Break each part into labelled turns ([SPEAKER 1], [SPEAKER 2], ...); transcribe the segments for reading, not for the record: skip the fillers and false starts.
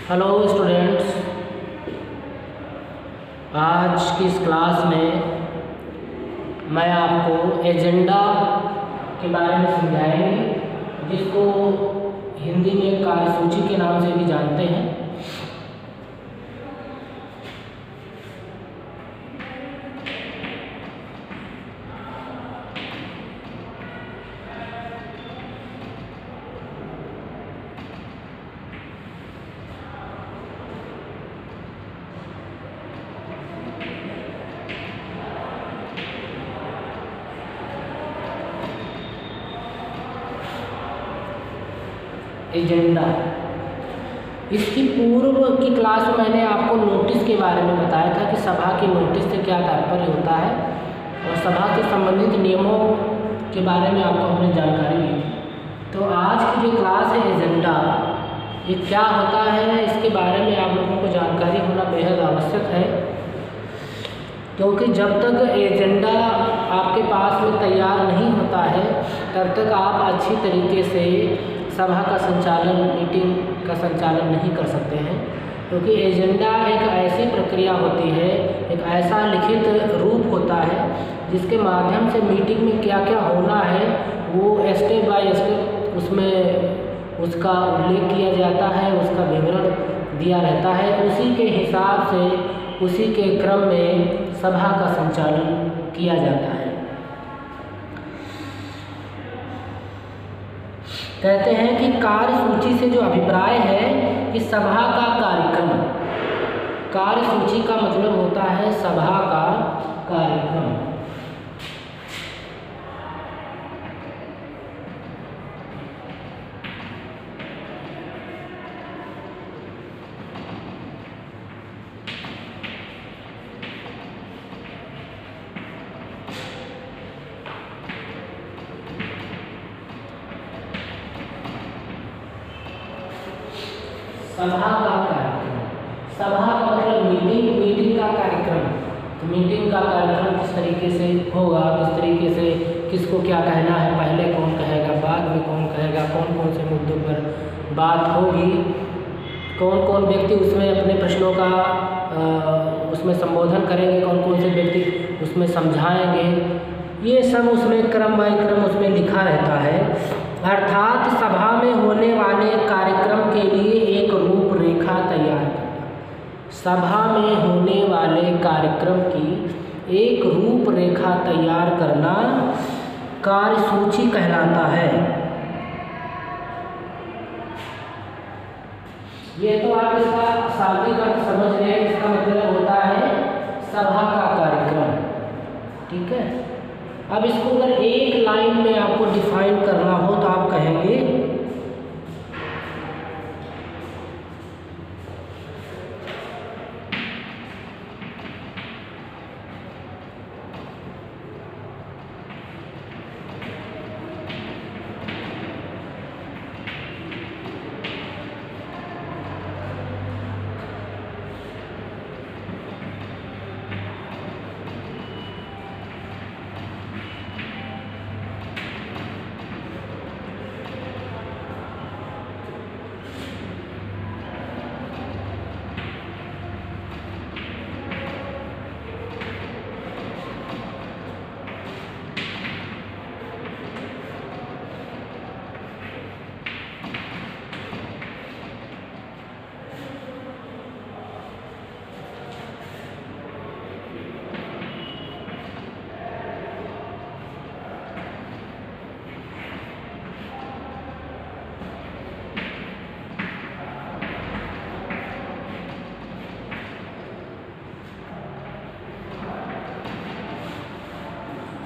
[SPEAKER 1] Hello students, आज की इस क्लास में मैं आपको एजेंडा के बारे में समझाएंगे, जिसको हिंदी में कार्यसूची के नाम से भी जानते हैं। एजेंडा, इसकी पूर्व की क्लास में मैंने आपको नोटिस के बारे में बताया था कि सभा की नोटिस से क्या तात्पर्य होता है और सभा से संबंधित नियमों के बारे में आपको हमने जानकारी दी। तो आज की जो क्लास है एजेंडा, ये क्या होता है इसके बारे में आप लोगों को जानकारी होना बेहद आवश्यक है, क्योंकि जब तक एजेंडा आपके पास में तैयार नहीं होता है तब तक आप अच्छी तरीके से सभा का संचालन, मीटिंग का संचालन नहीं कर सकते हैं। क्योंकि एजेंडा एक ऐसी प्रक्रिया होती है, एक ऐसा लिखित रूप होता है जिसके माध्यम से मीटिंग में क्या क्या होना है वो स्टेप बाय स्टेप उसमें उसका उल्लेख किया जाता है, उसका विवरण दिया रहता है। उसी के हिसाब से, उसी के क्रम में सभा का संचालन किया जाता है। कहते हैं कि कार्यसूची से जो अभिप्राय है कि सभा का कार्यक्रम, कार्यसूची का मतलब होता है सभा का कार्यक्रम। सभा का कार्यक्रम, सभा का मतलब मीटिंग, मीटिंग का कार्यक्रम। तो मीटिंग का कार्यक्रम किस तरीके से होगा, किस तरीके से किसको क्या कहना है, पहले कौन कहेगा, बाद में कौन कहेगा, कौन कौन से मुद्दों पर बात होगी, कौन कौन व्यक्ति उसमें अपने प्रश्नों का उसमें संबोधन करेंगे, कौन कौन से व्यक्ति उसमें समझाएंगे, ये सब उसमें क्रम बाय क्रम उसमें लिखा रहता है। अर्थात सभा में होने वाले कार्यक्रम के लिए एक रूपरेखा तैयार करना, सभा में होने वाले कार्यक्रम की एक रूपरेखा तैयार करना कार्यसूची कहलाता है। ये तो आप इसका शाब्दिक अर्थ समझ रहे हैं, इसका मतलब होता है सभा का कार्यक्रम। ठीक है, अब इसको अगर एक लाइन में आपको डिफाइन करना हो तो आप कहेंगे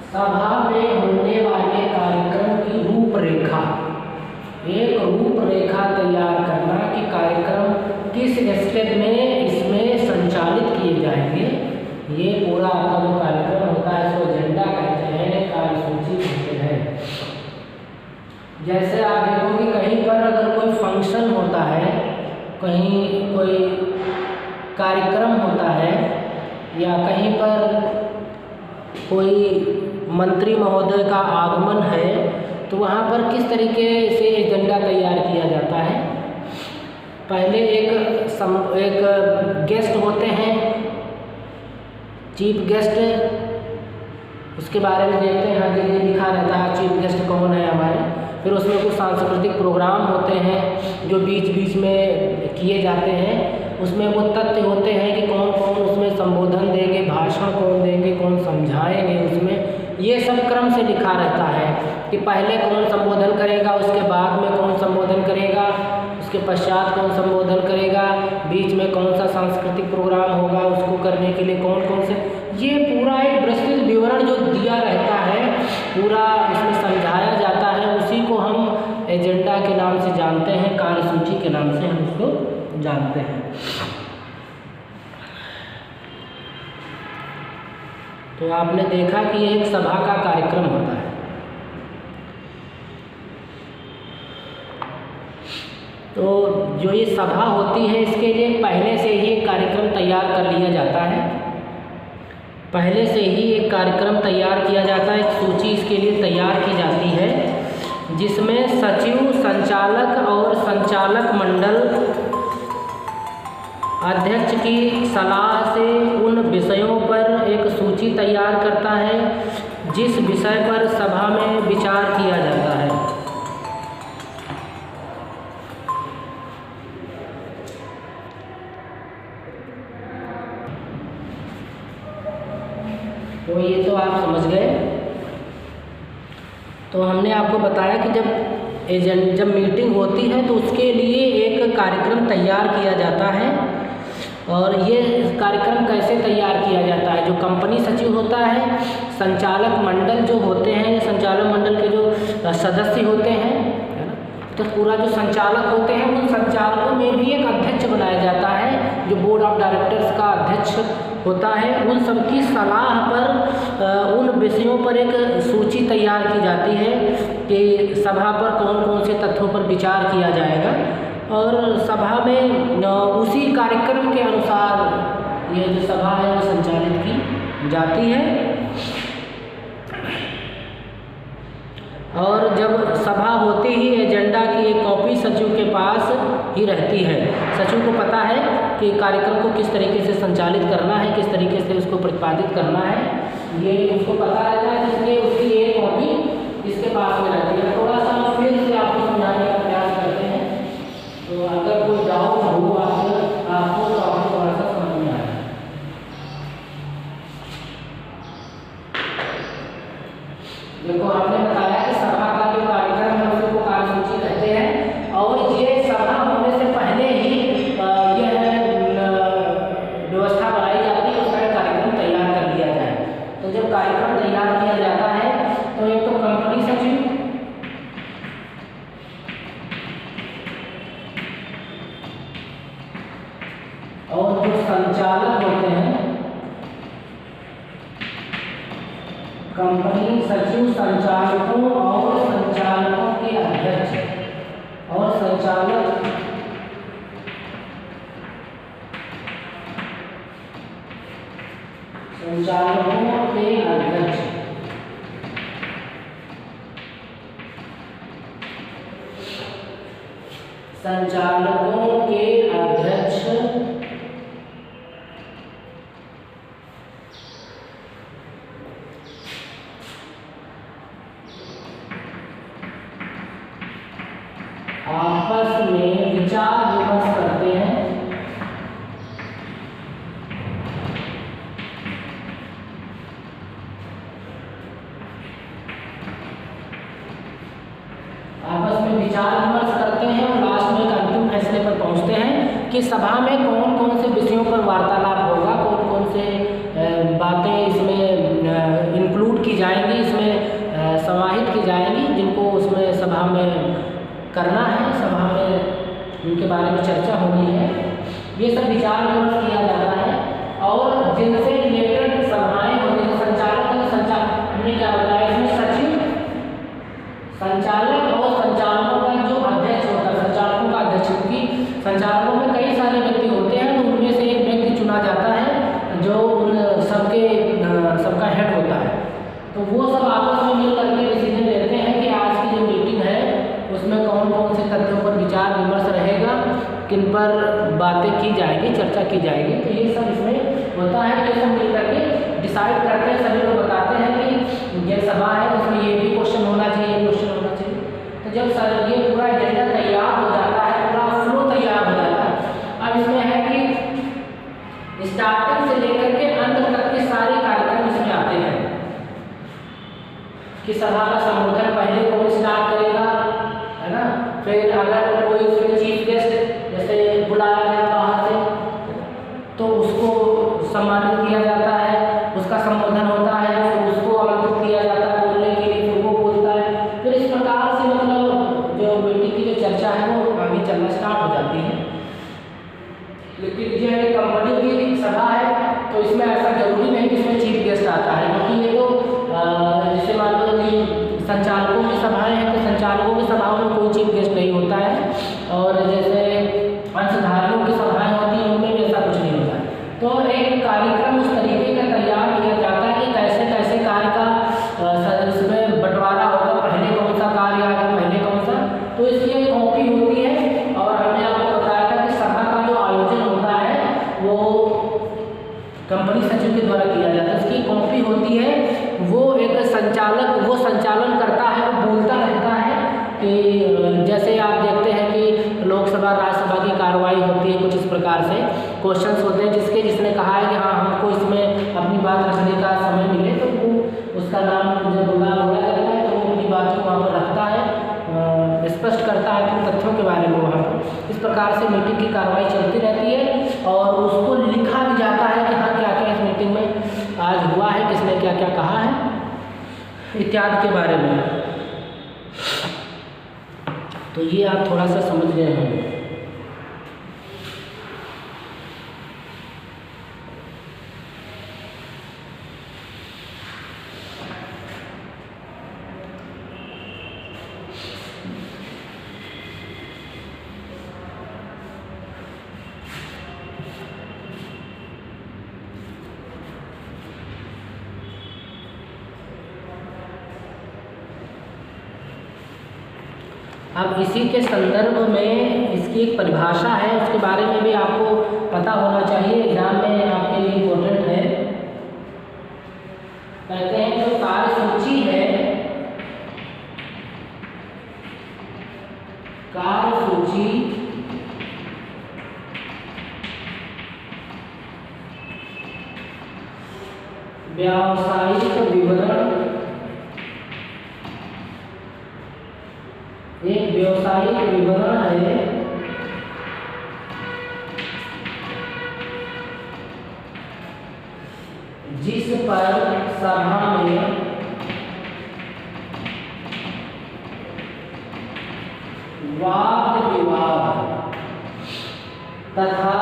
[SPEAKER 1] सभा में होने वाले कार्यक्रम की रूपरेखा, एक रूपरेखा तैयार करना कि कार्यक्रम किस स्टेप में इसमें संचालित किए जाएंगे। ये पूरा आपका जो कार्यक्रम होता है इसको एजेंडा कहते हैं, कार्यसूची कहते हैं। जैसे आप देखोगे कहीं पर अगर कोई फंक्शन होता है, कहीं कोई कार्यक्रम होता है या कहीं पर कोई मंत्री महोदय का आगमन है तो वहाँ पर किस तरीके से एजेंडा तैयार किया जाता है। पहले एक गेस्ट होते हैं, चीफ गेस्ट, उसके बारे में देखते हैं। आगे ये लिखा रहता है चीफ गेस्ट कौन है हमारे। फिर उसमें कुछ सांस्कृतिक प्रोग्राम होते हैं जो बीच बीच में किए जाते हैं। उसमें वो तथ्य होते हैं कि कौन कौन उसमें संबोधन देंगे, भाषण कौन देंगे, कौन समझाएंगे। उसमें ये सब क्रम से लिखा रहता है कि पहले कौन संबोधन करेगा, उसके बाद में कौन संबोधन करेगा, उसके पश्चात कौन संबोधन करेगा, बीच में कौन सा सांस्कृतिक प्रोग्राम होगा, उसको करने के लिए कौन कौन से, ये पूरा एक विस्तृत विवरण जो दिया रहता है, पूरा उसमें समझाया जाता है। उसी को हम एजेंडा के नाम से जानते हैं, कार्यसूची के नाम से हम उसको जानते हैं। तो आपने देखा कि ये एक सभा का कार्यक्रम होता है। तो जो ये सभा होती है इसके लिए पहले से ही एक कार्यक्रम तैयार कर लिया जाता है। पहले से ही एक कार्यक्रम तैयार किया जाता है, एक सूची इसके लिए तैयार की जाती है, जिसमें सचिव, संचालक और संचालक मंडल अध्यक्ष की सलाह से उन विषयों पर एक सूची तैयार करता है जिस विषय पर सभा में विचार किया जाता है। तो ये तो आप समझ गए। तो हमने आपको बताया कि जब मीटिंग होती है तो उसके लिए एक कार्यक्रम तैयार किया जाता है। और ये कार्यक्रम कैसे तैयार किया जाता है? जो कंपनी सचिव होता है, संचालक मंडल जो होते हैं, संचालक मंडल के जो सदस्य होते हैं, है ना, तो पूरा जो संचालक होते हैं उन संचालकों में भी एक अध्यक्ष बनाया जाता है जो बोर्ड ऑफ डायरेक्टर्स का अध्यक्ष होता है। उन सबकी सलाह पर उन विषयों पर एक सूची तैयार की जाती है कि सभा पर कौन कौन से तथ्यों पर विचार किया जाएगा, और सभा में उसी कार्यक्रम के अनुसार ये जो सभा है वो संचालित की जाती है। और जब सभा होती ही एजेंडा की एक कॉपी सचिव के पास ही रहती है। सचिव को पता है कि कार्यक्रम को किस तरीके से संचालित करना है, किस तरीके से उसको प्रतिपादित करना है, ये उसको पता रहता है, इसलिए उसकी एक कॉपी इसके पास में रहती है। थोड़ा सा फिर से आपको समझाने का प्रयास करते हैं, तो अगर कोई डाउट हो आपको तो आपको थोड़ा सा समझ में आए। देखो, आपने बताया कि सभा का जो कार्यक्रम है उसको कार्यसूची कहते हैं, और ये सभा होने से पहले ही यह व्यवस्था बनाई जाती है, उसका कार्यक्रम तैयार कर लिया जाए। तो जब कार्यक्रम तैयार किया जाता है तो एक तो कंपनी सचिव, और जो संचालक होते हैं, कंपनी सचिव, संचालकों और संचालकों के अध्यक्ष और संचालक संचालकों के अध्यक्ष संचालकों के अध्यक्ष आपस में विचार विमर्श करते हैं और लास्ट में एक अंतिम फैसले पर पहुंचते हैं कि सभा में कौन कौन से विषयों पर वार्तालाप होगा, कौन कौन से बातें इसमें इंक्लूड की जाएंगी, इसमें समाहित की जाएंगी, जिनको उसमें सभा में करना है, सभा में उनके बारे में चर्चा होनी है। ये सब विचार विमर्श किया जाता है। और जिनसे रिलेटेड सभाएं होती हैं, हमने क्या बताया इसमें सचिव, संचालक और संचालकों का जो अध्यक्ष होता है, संचालकों का अध्यक्ष, क्योंकि संचालकों में कई सारे व्यक्ति होते हैं, तो उनमें से एक व्यक्ति चुना जाता है जो उन सबका हेड होता है। तो वो सब आपस में मिल करके डिसीजन लेते हैं कि आज की जो मीटिंग है उसमें कौन कौन से तथ्यों पर विचार विमर्श रहेगा, किन पर बातें की जाएगी, चर्चा की जाएगी। तो ये सब इसमें होता है। ये सब मिल करके डिसाइड करते हैं, सभी लोग बताते हैं कि ये सभा है तो इसमें ये भी क्वेश्चन होना चाहिए, ये क्वेश्चन होना चाहिए। तो जब सर ये पूरा एजेंडा तैयार हो जाता है, पूरा फ्लो तैयार हो जाता है, अब इसमें है कि स्टार्टिंग से लेकर के अंत तक के सारे कार्यक्रम इसमें आते हैं कि सभा का संबोधन पहले कौन स्टार्ट करेगा, है ना। फिर अगर कोई उसमें चीफ गेस्ट जैसे बुलाया गया बाहर से तो उसको सम्मानित किया जाता है, उसका संबोधन होता है, फिर उसको आमंत्रित किया जाता है बोलने के लिए, फिर वो बोलता है। फिर इस प्रकार से मतलब जो मीटिंग की जो चर्चा है वो आगे चलना स्टार्ट हो जाती है। लेकिन यह एक कंपनी की सभा है तो इसमें ऐसा जरूरी नहीं कि इसमें चीफ गेस्ट आता है, क्योंकि ये तो जैसे मान लो कि संचालकों की सभाएं हैं तो संचालकों की सभाओं में कोई चीफ गेस्ट नहीं होता है, और जैसे अंशधारियों की सभाएं होती हैं उनमें भी ऐसा कुछ नहीं होता है। तो एक कार्यक्रम उस तरीके का तैयार किया जाता है कि कैसे कैसे कार्य का इसमें बंटवारा होगा, पहले कौन सा कार्य आएगा, पहले कौन सा। तो इसकी एक कॉपी होती है, और हमने आपको बताया था कि सभा का जो आयोजन होता है वो कंपनी सचिव के द्वारा किया जाता है। उसकी कॉपी होती है, वो एक संचालक वो संचालन करता है, वो बोलता रहता है कि जैसे आप देखते हैं कि लोकसभा राज्यसभा की कार्रवाई होती है, कुछ इस प्रकार से क्वेश्चंस होते हैं जिसने कहा है कि हाँ हमको इसमें अपनी बात रखने का समय मिले, तो वो उसका नाम जब बोला जाता है तो वो अपनी बात को वहाँ पर रखता है, स्पष्ट करता है अपने तथ्यों के बारे में वहाँ पर। इस प्रकार से मीटिंग की कार्रवाई चलती रहती है और उसको लिखा भी जाता है कि हाँ क्या क्या इस मीटिंग में आज हुआ है, किसने क्या क्या कहा है इत्यादि के बारे में। तो ये आप थोड़ा सा समझ गए हैं। अब इसी के संदर्भ में इसकी एक परिभाषा है, उसके बारे में भी आपको पता होना चाहिए, एग्जाम में आपके लिए इम्पोर्टेंट है। कहते हैं जो कार्यसूची है, कार्यसूची व्यावसायिक विवरण, एक व्यावसायिक विवरण है जिस पर सभा में वाद विवाद तथा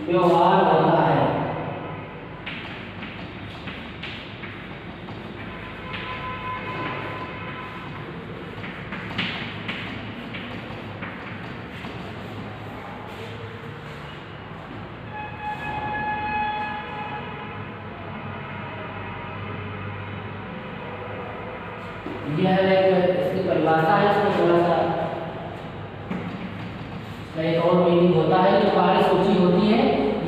[SPEAKER 1] व्यवहार होता है। यह इसकी परिभाषा है, इसमें थोड़ा सा एक और मीनिंग होता है। जो कार्यसूची होती है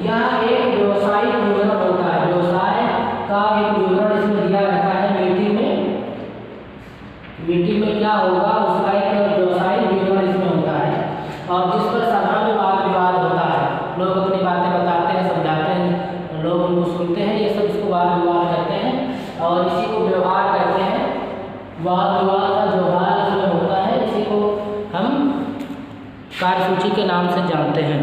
[SPEAKER 1] यह एक व्यवसायिक विवरण होता है, व्यवसाय का एक विवरण इसमें दिया रहता है। मीटिंग में क्या होगा उसका एक व्यवसायिक विवरण इसमें होता है, और जिस पर सभा में वाद विवाद होता है, लोग अपनी बातें बताते हैं, समझाते हैं, लोग उनको सुनते हैं, ये सब इसको वाद विवाद कहते हैं, और इसी को व्यवहार कहते हैं। वाद विवाद का व्यवहार इसमें होता है, इसी को हम कार्यसूची के नाम से जानते हैं।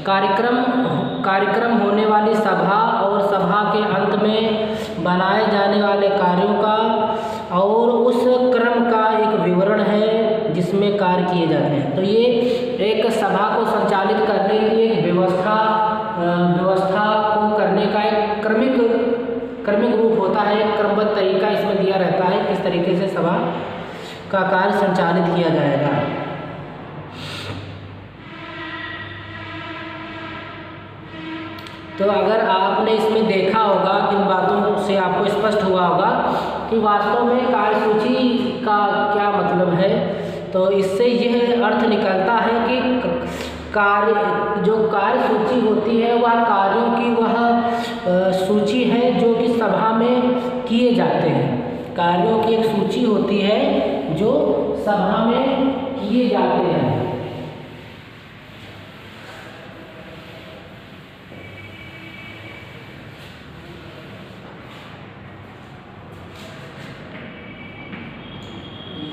[SPEAKER 1] कार्यक्रम होने वाली सभा और सभा के अंत में बनाए जाने वाले कार्यों का और उस क्रम का एक विवरण है जिसमें कार्य किए जाते हैं। तो ये एक सभा को संचालित करने की एक व्यवस्था को करने का एक क्रमिक रूप होता है, एक क्रमबद्ध तरीका इसमें दिया रहता है किस तरीके से सभा का कार्य संचालित किया जाएगा। तो अगर आपने इसमें देखा होगा, इन बातों से आपको स्पष्ट हुआ होगा कि वास्तव में कार्यसूची का क्या मतलब है। तो इससे यह अर्थ निकलता है कि जो कार्य सूची होती है वह कार्यों की वह सूची है जो कि सभा में किए जाते हैं। कार्यों की एक सूची होती है जो सभा में किए जाते हैं।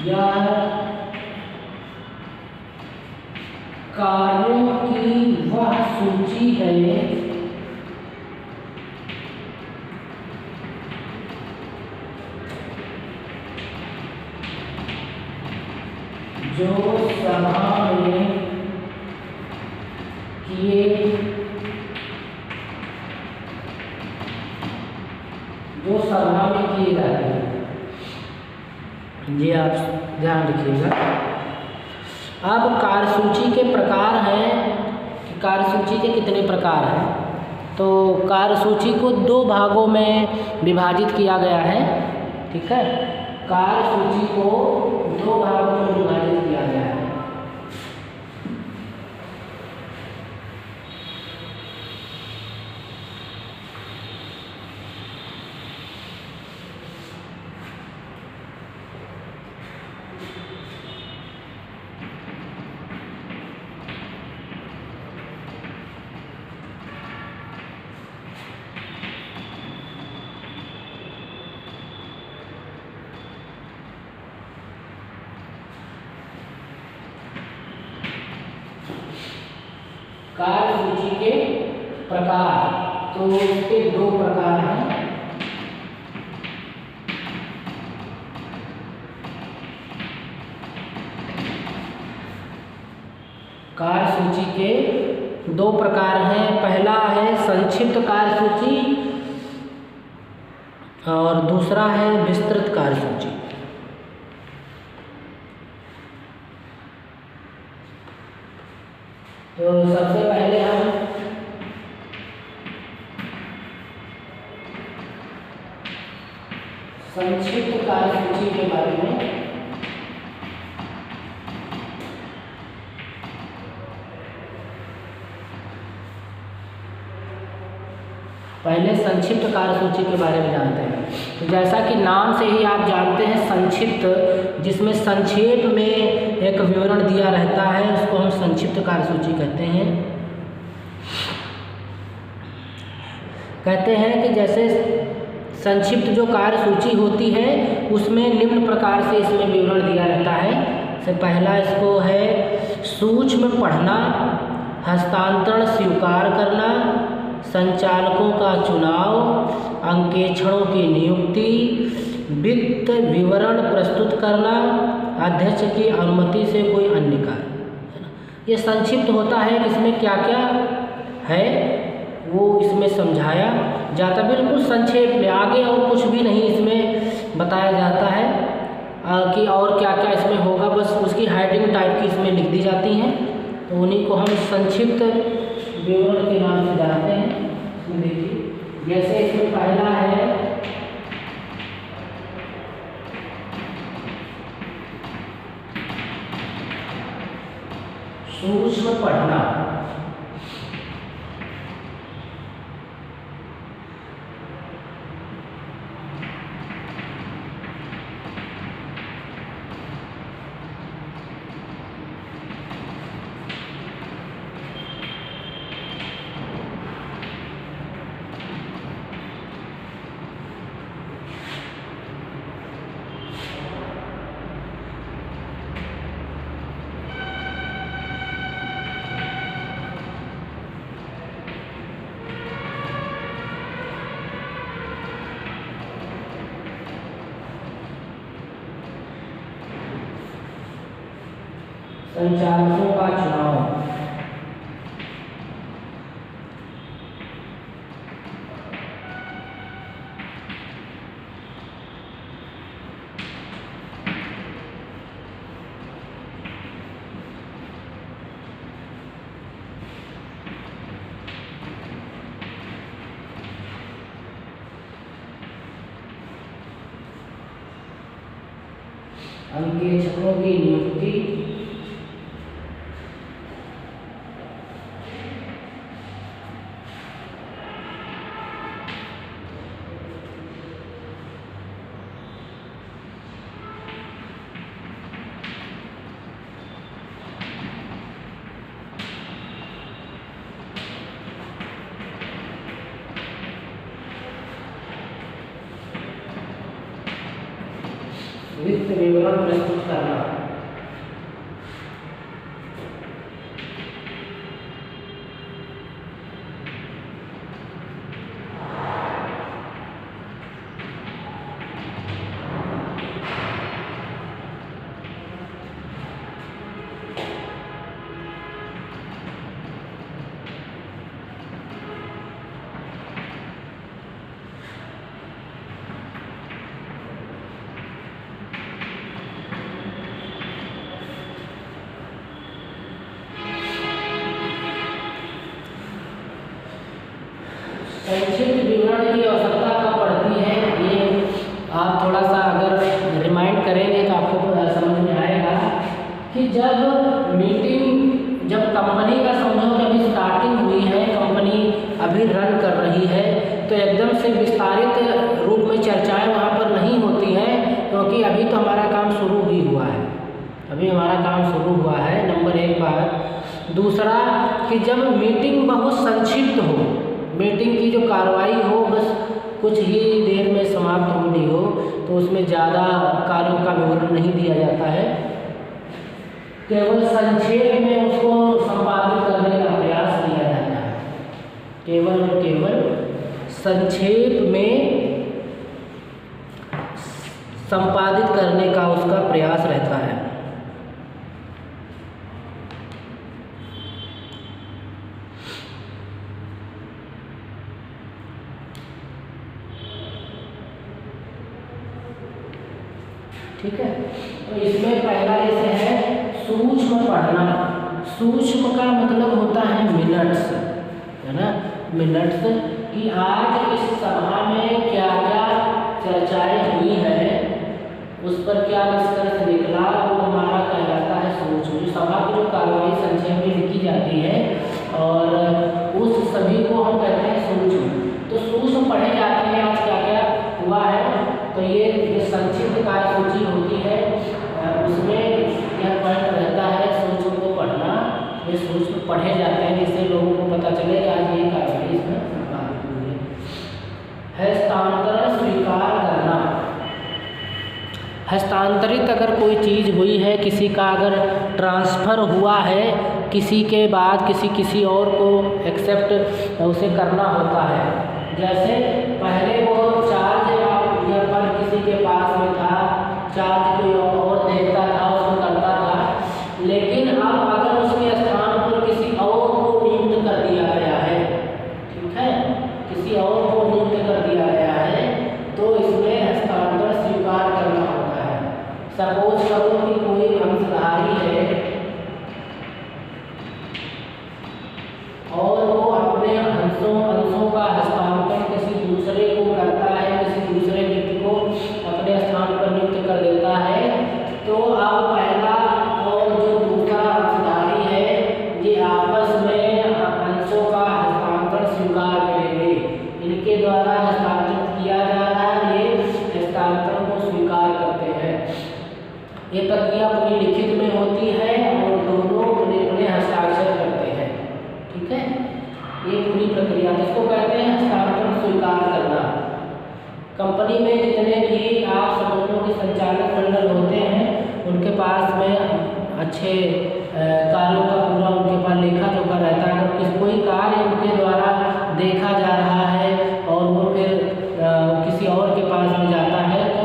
[SPEAKER 1] यह कार्यों की वह सूची है जो सभा में किए जाते हैं। ये आप ध्यान रखिएगा। अब कार्यसूची के प्रकार हैं कि कार्यसूची के कितने प्रकार हैं। तो कार्यसूची को 2 भागों में विभाजित किया गया है। ठीक है, कार्यसूची को 2 भागों में विभाजित किया गया है। कार्यसूची के प्रकार, तो इसके 2 प्रकार हैं। कार्यसूची के 2 प्रकार हैं। पहला है संक्षिप्त कार्यसूची और दूसरा है विस्तृत कार्यसूची। तो सबसे पहले हम संक्षिप्त कार्यसूची के बारे में संक्षिप्त कार्यसूची के बारे में जानते हैं। तो जैसा कि नाम से ही आप जानते हैं संक्षिप्त, जिसमें संक्षेप में एक विवरण दिया रहता है, उसको हम संक्षिप्त कार्यसूची कहते हैं कि जैसे संक्षिप्त जो कार्यसूची होती है उसमें निम्न प्रकार से इसमें विवरण दिया रहता है। से पहला इसको है सूक्ष्म पढ़ना, हस्तांतरण स्वीकार करना, संचालकों का चुनाव, अंकेक्षणों की नियुक्ति, वित्त विवरण प्रस्तुत करना, अध्यक्ष की अनुमति से कोई अन्य कार्य, है ना। ये संक्षिप्त होता है कि इसमें क्या क्या है वो इसमें समझाया जाता, बिल्कुल संक्षेप में, आगे और कुछ भी नहीं इसमें बताया जाता है कि और क्या क्या इसमें होगा, बस उसकी हेडिंग टाइप की इसमें लिख दी जाती हैं। तो उन्हीं को हम संक्षिप्त विवरण के नाम से जानते हैं। इसमें देखिए, जैसे इसमें पहला है सूक्ष्म पढ़ना। संचालकों का चुनाव, अंकेक्षकों की नियुक्ति, संक्षिप्त विवरण प्रस्तुत करना। संक्षिप्त विवरण की आवश्यकता कब पड़ती है, ये आप थोड़ा सा अगर रिमाइंड करेंगे तो आपको समझ में आएगा कि जब कंपनी का समझो कि अभी स्टार्टिंग हुई है, कंपनी अभी रन कर रही है, तो एकदम से विस्तारित रूप में चर्चाएं वहाँ पर नहीं होती हैं, क्योंकि अभी तो हमारा काम शुरू ही हुआ है, अभी हमारा काम शुरू हुआ है। नंबर 1 बात। दूसरा कि जब मीटिंग बहुत संक्षिप्त हो, मीटिंग की जो कार्रवाई हो बस कुछ ही देर में समाप्त होनी हो, तो उसमें ज़्यादा कार्यों का विवरण नहीं दिया जाता है, केवल संक्षेप में उसको संपादित करने का प्रयास किया जाता है, केवल और केवल संक्षेप में संपादित करने का उसका प्रयास रहता है। ठीक है, तो इसमें पहला जैसे है सूक्ष्म पढ़ना। सूक्ष्म का मतलब होता है मिनट्स, है ना, मिनट्स कि आज इस सभा में क्या क्या चर्चाएं हुई है, उस पर क्या निष्कर्ष निकला, वो हमारा कहलाता है सूक्ष्म। जो सभा की जो कार्रवाई संक्षेप में लिखी जाती है और उस सभी को हम कहते हैं सूक्ष्म। तो सूक्ष्म पढ़े जाते हैं आज क्या क्या हुआ है, तो ये संक्षिप्त कार्यसूची होती है, उसमें यह पॉइंट रहता है सूक्ष्म को पढ़ना। ये सूक्ष्म पढ़े जाते हैं जिससे लोगों को पता चले कि आज ये कार्रवाई इसमें संपादित हुई है। हस्तांतरण स्वीकार करना। हस्तांतरित अगर कोई चीज़ हुई है, किसी का अगर ट्रांसफ़र हुआ है, किसी के बाद किसी और को एक्सेप्ट उसे करना होता है। जैसे पहले वो चार्ज या पर किसी के पास में था, चार्ज कोई और देखता था, उसको करता था, लेकिन अब अगर उसके स्थान पर किसी और को नियुक्त कर दिया गया है, ठीक है, किसी और को नियुक्त कर दिया गया है, तो इसमें हस्तांतरण स्वीकार करना होता है। सपोज करो कि कोई अंशधारी है और वो अपने अंशों का हस्तांतरण किसी दूसरे को करता है, किसी दूसरे व्यक्ति को अपने स्थान पर नियुक्त कर देता है, तो अब पहला और जो दूसरा अंशधारी है ये आपस में अंशों का हस्तांतरण स्वीकार करेंगे। इनके द्वारा हस्तांतरित किया जा रहा है, ये हस्तांतरण को स्वीकार करते हैं। ये प्रक्रिया पूरी लिखित में होती है और दोनों अपने हस्ताक्षर करते हैं। ठीक है, ये पूरी प्रक्रिया जिसको कहते हैं हस्तांतरण स्वीकार करना। कंपनी में जितने भी आप समझ लो कि संचालक मंडल होते हैं, उनके पास में अच्छे कार्यों का पूरा उनके पास लेखा जोखा रहता है। अगर किसी कोई कार्य उनके द्वारा देखा जा रहा है और वो फिर किसी और के पास में जाता है, तो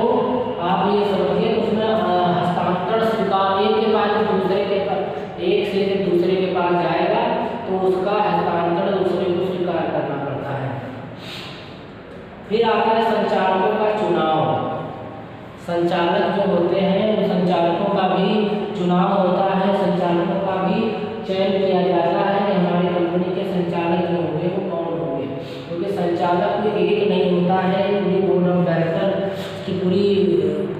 [SPEAKER 1] आप ये समझिए उसमें हस्तांतरण स्वीकार, एक के पास दूसरे के पास, एक से दूसरे के पास जाएगा तो उसका हस्तांतरण दूसरे को स्वीकार करना पड़ता है। फिर आता है संचालकों का चुनाव। संचालक जो होते हैं उन संचालकों का भी चुनाव होता है, संचालकों का भी चयन किया जाता है कि हमारी कंपनी के संचालक जो होंगे वो कौन होंगे, क्योंकि संचालक कोई एक नहीं होता है, पूरी बोर्ड ऑफ डायरेक्टर की पूरी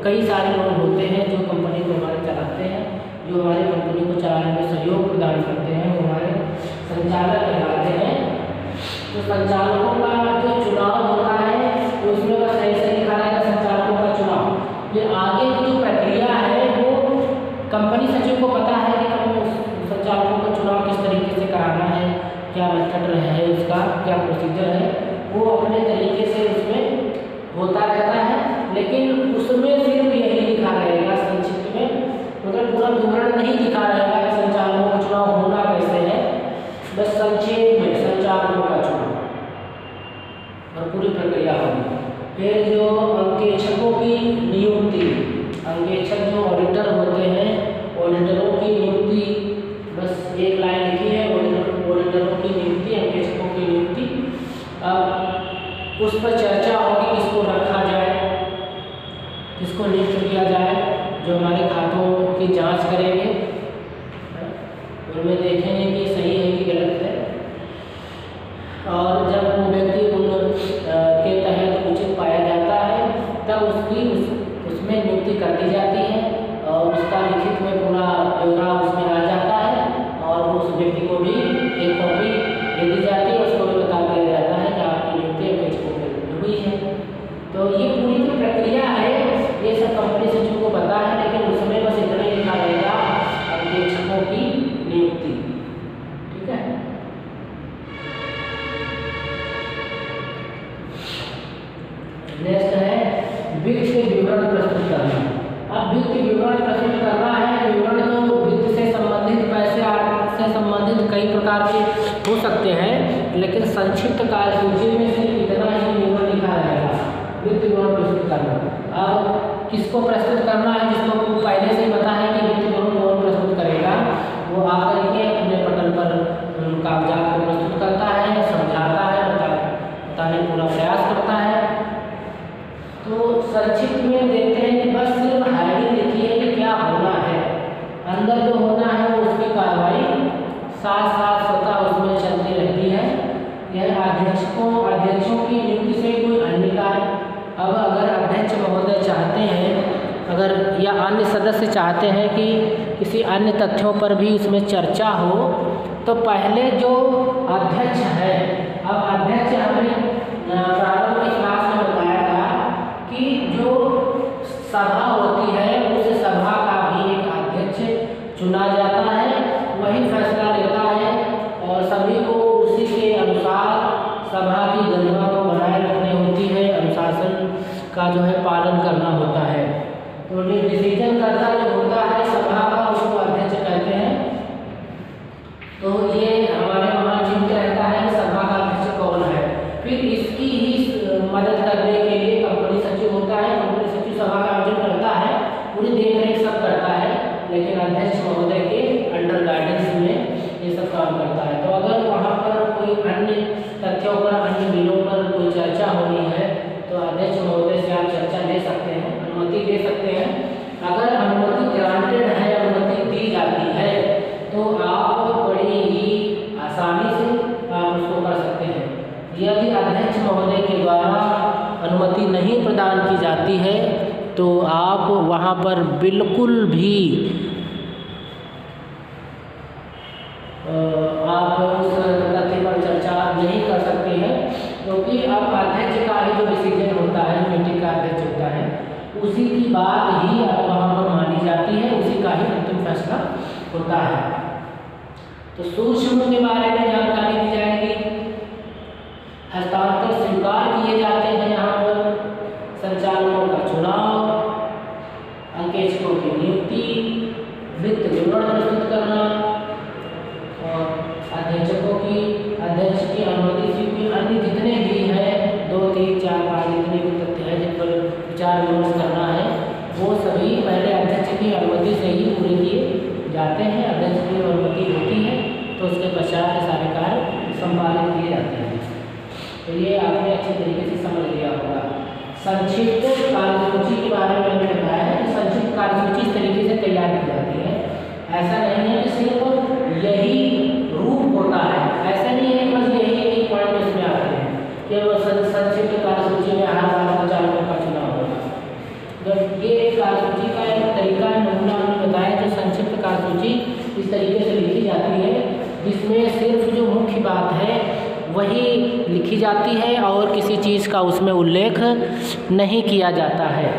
[SPEAKER 1] कई सारे लोग होते हैं जो कंपनी को हमारे चलाते हैं, जो हमारी कंपनी को चलाने में सहयोग प्रदान करते हैं, वो हमारे संचालक कहलाते हैं। तो संचालकों का जो चुनाव होता है तो उसमें बस ऐसे लिखा रहेगा संचालकों का चुनाव। ये आगे की जो प्रक्रिया है वो कंपनी सचिव को पता है कि संचालकों का चुनाव किस तरीके से कराना है, क्या मेथड है उसका, क्या प्रोसीजर है, वो अपने तरीके से उसमें होता रहता है। लेकिन उसमें सिर्फ यही लिखा रहेगा मतलब पूरा विवरण नहीं दिखा रहेगा कि संचालकों का चुनाव होना कैसे है, बस संक्षेप में संचालकों का चुनाव और पूरी प्रक्रिया होगी। फिर जो अंकेक्षकों की नियुक्ति, अंकेक्षक जो ऑडिटर होते हैं, ऑडिटरों की नियुक्ति, बस एक लाइन लिखी है, ऑडिटरों की नियुक्ति, अंकेक्षकों की नियुक्ति। अब उस पर चर्चा होगी किसको रखा जाए, किसको नियुक्त किया जाए, जो हमारे खातों की जांच करेंगे, उनमें देखेंगे कि सही है कि गलत है। और जब वो व्यक्ति के तहत उचित पाया जाता है तब उसमें नियुक्ति कर दी जाती है और उसका लिखित में पूरा ब्यौरा उसमें आ जाता है और उस व्यक्ति को भी एक कॉपी दे दी जाती है, उसको भी बता दिया जाता है कि आपकी नियुक्ति अंकेक्षकों में हुई है। तो ये पूरी जो प्रक्रिया है ये सब कंपनी सचिव को पता है, लेकिन उसमें बस इतना ही लिखा रहेगा अंकेक्षकों की नियुक्ति। ठीक है। नेक्स्ट है वित्त के विवरण प्रस्तुत करना। अब वित्त के विवरण प्रस्तुत करना है, विवरण तो वित्त से संबंधित, पैसे से संबंधित कई प्रकार के हो सकते हैं, लेकिन संक्षिप्त कार्यसूची में सिर्फ इतना ही विवरण लिखा रहेगा, वित्त विवरण प्रस्तुत करना। अब किसको प्रस्तुत करना है, जिसको पहले से ही पता है कि वित्त विवरण कौन प्रस्तुत करेगा, वो आकर के अपने पटल पर कागजात को प्रस्तुत करता है, समझाता है, बताने पूरा प्रयास करता है। तो संक्षिप्त में देखते हैं कि बस सिर्फ हेडिंग लिखी है कि क्या होना है, अंदर जो होना है वो उसकी कार्रवाई साथ साथ स्वतः उसमें चलती रहती है। यह अध्यक्षों की नियुक्ति से कोई अन्य कार्य, अब अगर अध्यक्ष महोदय चाहते हैं, अगर या अन्य सदस्य चाहते हैं कि किसी अन्य तथ्यों पर भी उसमें चर्चा हो, तो पहले जो अध्यक्ष है, अब अध्यक्ष हमें प्रारंभ की क्लास में बताया था कि जो सभा होती है उस सभा का भी एक अध्यक्ष चुना जाता है, वही फैसला लेता है और सभी को उसी के अनुसार सभा की गरिमा को बनाए रखनी होती है, अनुशासन का जो है पालन करना होता है। तो डिसीजन करता जो होता है सभा का, उसको अध्यक्ष कहते हैं। तो ये हमारे वहाँ चिंत रहता है सभा का अध्यक्ष कौन है। फिर इसकी ही मदद करने के लिए कंपनी सचिव होता है, कंपनी सचिव सभा का आयोजन करता है, पूरी देखरेख सब करता है, लेकिन अध्यक्ष महोदय के अंडर गाइडेंस में ये सब काम करता है। तो अगर वहाँ पर कोई अन्य तथ्यों पर, अन्य बिलों पर कोई चर्चा होनी है तो अध्यक्ष महोदय से आप चर्चा ले सकते हैं, अनुमति दे सकते हैं। अगर अनुमति ग्रांटेड है, अनुमति दी जाती है, तो आप बड़ी ही आसानी से आप उसको कर सकते हैं। यदि अध्यक्ष महोदय के द्वारा अनुमति नहीं प्रदान की जाती है तो आप वहाँ पर बिल्कुल भी आप उस तथ्य पर चर्चा नहीं कर सकते हैं, क्योंकि अब अध्यक्ष का ही जो डिसीजन होता है, मीटिंग का अध्यक्ष होता है, उसी की बात ही वहाँ पर मानी जाती है, उसी का ही अंतिम फैसला होता है। तो सूक्ष्म के बारे में जानकारी दी जाएगी। हस्तांतर स्वीकार किए जाते हैं यहाँ पर, संचालकों का चुनाव, अंकेक्षकों की नियुक्ति, वित्त विवरण प्रस्तुत करना और अध्यक्ष की अनुमति से अन्य जितने भी हैं 2, 3, 4, 5 जितने भी तथ्य हैं जिन पर विचार विमर्श करना है, वो सभी पहले अध्यक्ष की अनुमति से ही पूरे किए जाते हैं। अध्यक्ष की अनुमति होती है तो उसके पश्चात सारे कार्य संपादित किए जाते हैं। तो ये आपने अच्छे तरीके से समझ लिया होगा। संक्षिप्त कार्यसूची के बारे में मैंने बताया है कि संक्षिप्त कार्यसूची इस तरीके से तैयार की जाती है। ऐसा नहीं है कि सिर्फ यही रूप होता है, ऐसा नहीं है कि बस यही पॉइंट इसमें आते हैं कि संक्षिप्त कार्यसूची में हर बार संचालकों का चुनाव होगा। जब ये कार्यसूची का एक तरीका नमूना हमने बताया, जो संक्षिप्त कार्यसूची इस तरीके से लिखी जाती है जिसमें सिर्फ जो मुख्य बात है वही लिखी जाती है और किसी चीज़ का उसमें उल्लेख नहीं किया जाता है।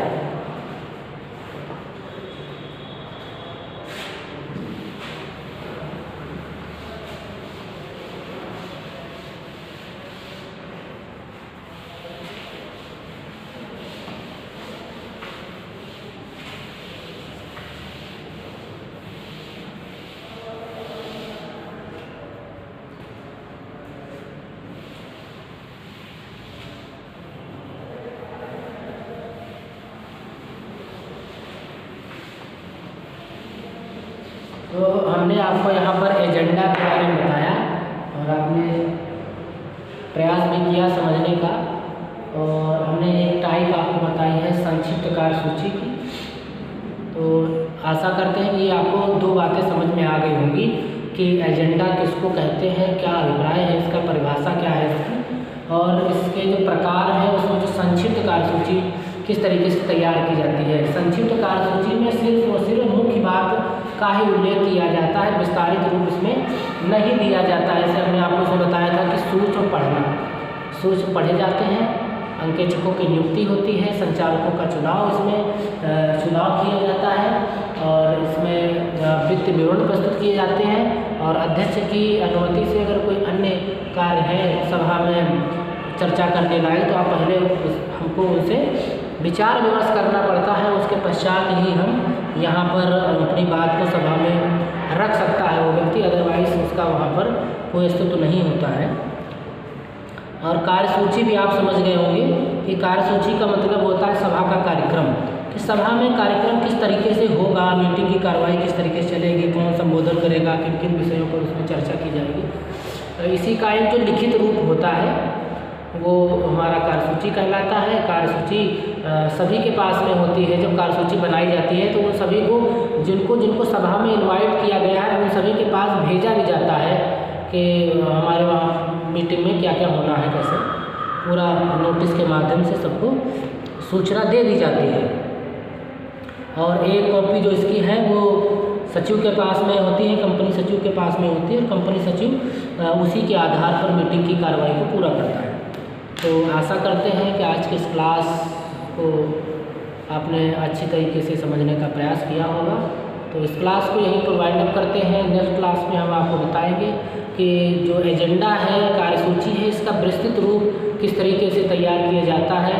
[SPEAKER 1] तो हमने आपको यहाँ पर एजेंडा के बारे में बताया और आपने प्रयास भी किया समझने का, और हमने एक टाइप आपको बताई है संक्षिप्त कार्यसूची की। तो आशा करते हैं कि ये आपको दो बातें समझ में आ गई होंगी कि एजेंडा किसको कहते हैं, क्या अभिप्राय है इसका, परिभाषा क्या है इसकी, और इसके जो प्रकार हैं उसमें जो संक्षिप्त कार्यसूची किस तरीके से तैयार की जाती है। संक्षिप्त कार्यसूची में सिर्फ और सिर्फ मुख्य बात का ही उल्लेख किया जाता है, विस्तारित रूप इसमें नहीं दिया जाता है। जैसे हमने आपको इसमें बताया था कि सूक्ष्म पढ़ना, सूक्ष्म पढ़े जाते हैं, अंकेक्षकों की नियुक्ति होती है, संचालकों का चुनाव इसमें चुनाव किया जाता है, और इसमें वित्त विवरण प्रस्तुत किए जाते हैं, और अध्यक्ष की अनुमति से अगर कोई अन्य कार्य है सभा में चर्चा करने लायक तो आप पहले हमको उनसे विचार विमर्श करना पड़ता है, उसके पश्चात ही हम यहाँ पर अपनी बात को सभा में रख सकता है वो व्यक्ति, अदरवाइज उसका वहाँ पर कोई अस्तित्व नहीं होता है। और कार्यसूची भी आप समझ गए होंगे कि कार्यसूची का मतलब होता है सभा का कार्यक्रम, कि सभा में कार्यक्रम किस तरीके से होगा, मीटिंग की कार्रवाई किस तरीके से चलेगी, कौन संबोधन करेगा, किन किन विषयों पर उसमें चर्चा की जाएगी। इसी का एक जो लिखित रूप होता है वो हमारा कार्यसूची कहलाता है। कार्यसूची सभी के पास में होती है। जब कार्यसूची बनाई जाती है तो उन सभी को जिनको सभा में इनवाइट किया गया है उन सभी के पास भेजा भी जाता है कि हमारे वहाँ मीटिंग में क्या क्या होना है, कैसे, पूरा नोटिस के माध्यम से सबको सूचना दे दी जाती है। और एक कॉपी जो इसकी है वो सचिव के पास में होती है, कंपनी सचिव के पास में होती है, और कंपनी सचिव उसी के आधार पर मीटिंग की कार्रवाई को पूरा करता है। तो आशा करते हैं कि आज के इस क्लास को आपने अच्छी तरीके से समझने का प्रयास किया होगा। तो इस क्लास को यहीं पर वाइंड अप करते हैं। नेक्स्ट क्लास में हम आपको बताएंगे कि जो एजेंडा है, कार्यसूची है, इसका विस्तृत रूप किस तरीके से तैयार किया जाता है,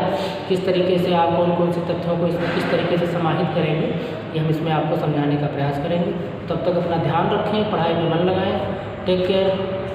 [SPEAKER 1] किस तरीके से आप कौन कौन से तथ्यों को इसमें किस तरीके से समाहित करेंगे, ये हम इसमें आपको समझाने का प्रयास करेंगे। तब तक अपना ध्यान रखें, पढ़ाई में मन लगाएं। Take care.